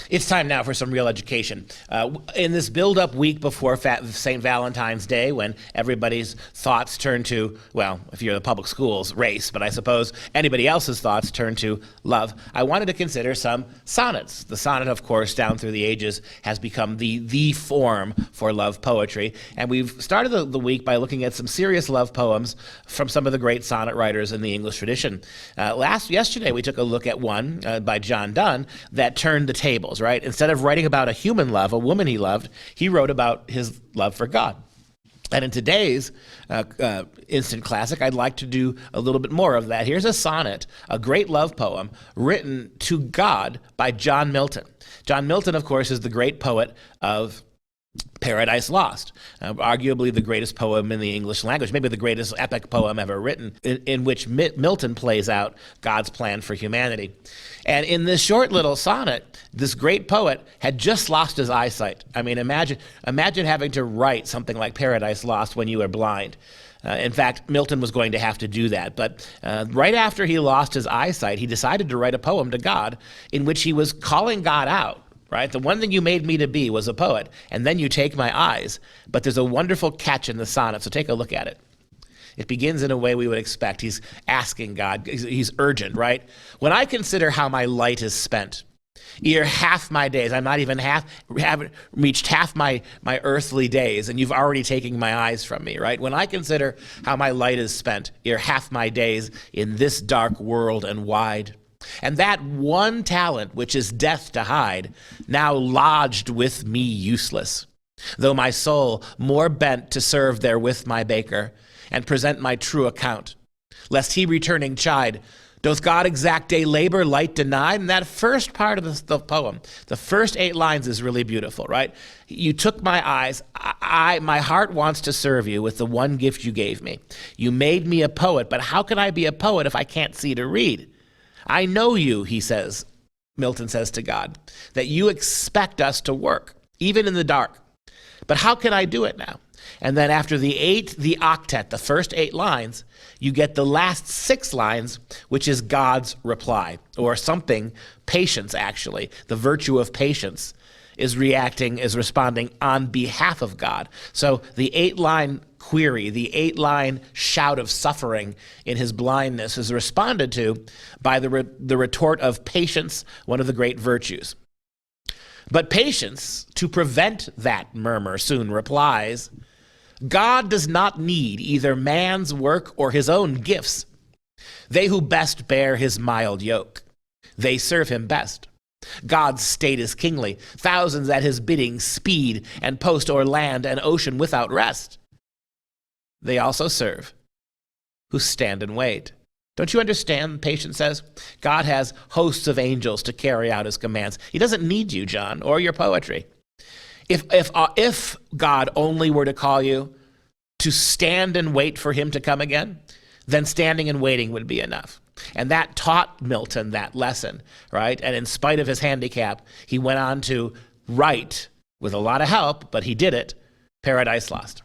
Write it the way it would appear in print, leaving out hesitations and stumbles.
It's time now for some real education. In this build-up week before St. Valentine's Day, when everybody's thoughts turn to, well, if you're the public schools, race, but I suppose anybody else's thoughts turn to love, I wanted to consider some sonnets. The sonnet, of course, down through the ages has become the form for love poetry. And we've started the week by looking at some serious love poems from some of the great sonnet writers in the English tradition. Yesterday, we took a look at one by John Donne that turned the tables, right? Instead of writing about a human love, a woman he loved, he wrote about his love for God. And in today's instant classic, I'd like to do a little bit more of that. Here's a sonnet, a great love poem written to God by John Milton. John Milton, of course, is the great poet of Paradise Lost, arguably the greatest poem in the English language, maybe the greatest epic poem ever written, in which Milton plays out God's plan for humanity. And in this short little sonnet, this great poet had just lost his eyesight. I mean, imagine having to write something like Paradise Lost when you are blind. In fact, Milton was going to have to do that. But right after he lost his eyesight, he decided to write a poem to God in which he was calling God out. Right? The one thing you made me to be was a poet, and then you take my eyes. But there's a wonderful catch in the sonnet, so take a look at it. It begins in a way we would expect. He's asking God. He's urgent, right? When I consider how my light is spent, ere half my days, I'm not even haven't reached half my earthly days, and you've already taken my eyes from me, right? When I consider how my light is spent, ere half my days in this dark world and wide, and that one talent which is death to hide, now lodged with me useless, though my soul more bent to serve therewith my Baker, and present my true account, lest he returning chide, doth God exact day labor light denied? And that first part of the poem, the first 8 lines is really beautiful, right? You took my eyes, my heart wants to serve you with the one gift you gave me. You made me a poet, but how can I be a poet if I can't see to read? I know you, he says, Milton says to God, that you expect us to work, even in the dark. But how can I do it now? And then after the octet, the first 8 lines, you get the last 6 lines, which is God's reply, or something, patience actually, the virtue of patience is responding on behalf of God. So the 8-line query, the 8-line shout of suffering in his blindness is responded to by the retort of patience, one of the great virtues. But patience, to prevent that murmur, soon replies, God does not need either man's work or his own gifts. They who best bear his mild yoke, they serve him best. God's state is kingly. Thousands at his bidding speed and post o'er land and ocean without rest. They also serve who stand and wait. Don't you understand, Patience says? God has hosts of angels to carry out his commands. He doesn't need you, John, or your poetry. If God only were to call you to stand and wait for him to come again, then standing and waiting would be enough. And that taught Milton that lesson, right? And in spite of his handicap, he went on to write, with a lot of help, but he did it, Paradise Lost.